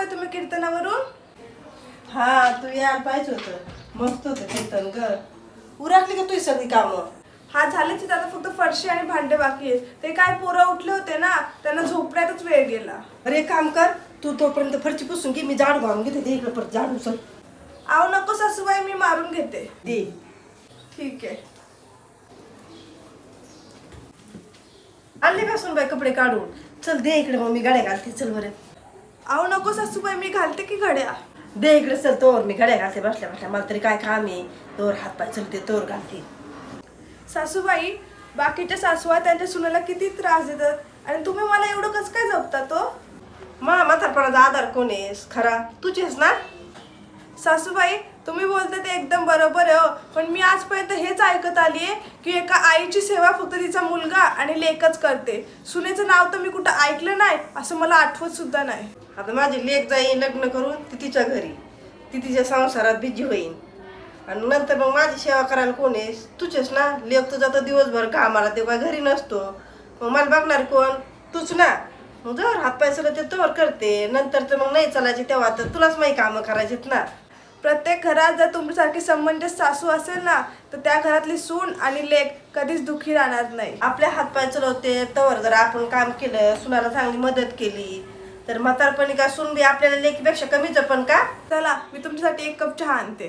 सासूबाई तुम्ही कीर्तनावरून? हा तू यायला पाहिजे होतं, मस्त होतं कीर्तन ग. उरकली का तुझी सगळी कामं? हा झालेच आता फक्त फरशी आणि भांडे बाकी आहेत. ते काय पोरं उठले होते ना, त्यांना झोपण्यातच वेळ गेला. अरे एक काम कर, तू तोपर्यंत फरची पुसून घे, मी झाडू घालून घेते. दे इकडे परत झाडू उचल. आव नको सासूबाई, मी मारून घेते. दे. ठीक आहे. आणले का सुनबाई कपडे काढून? चल दे इकडे, मग मी गाड्या घालते. चल बरं. आव नको सासूबाई, मी घालते की घड्या. दे इकडे, चल तोवर मी गाड्या घालते बसल्या बसल्या. मला तरी काय काम आहे, तोवर हात पाय चलते तोवर घालते. सासूबाई, बाकीच्या सासूवा त्यांच्या सुनेला किती त्रास देतात आणि तुम्ही मला एवढं कसं काय जपता तो? म्हातारपणाचा आधार कोण आहेस खरा? तुझेच ना. सासूबाई, तुम्ही बोलता ते एकदम बरोबर आहे हो, पण मी आजपर्यंत हेच ऐकत आली आहे की एका आईची सेवा फक्त तिचा मुलगा आणि लेकच करते. सुनेचं नाव तर मी कुठं ऐकलं नाही, असं मला आठवत सुद्धा नाही. आता माझी लेक जाईन लग्न करून, ती तिच्या घरी, ती तिच्या संसारात बिजी होईन, आणि नंतर मग माझी सेवा करायला कोण आहेस? तुझेच ना. लेक तुझा तर दिवसभर कामाला, ते काय घरी नसतो, मग मला बघणार कोण? तूच ना. मग जर हात पाय सगळं ते तोवर करते, नंतर तर मग नाही चालायचे तेव्हा तर तुलाच माही कामं करायचीत ना. प्रत्येक घरात जर तुमच्यासारखी संबंधित सासू असेल ना, तर त्या घरातली सून आणि लेक कधीच दुःखी राहणार नाही. आपल्या हातपाय चलवते तवर जर आपण काम केलं, सुनाला चांगली मदत केली, तर म्हातारपणी का सून बी आपल्याला लेकीपेक्षा कमीच पण का? चला, मी तुमच्यासाठी एक कप चहा आणते.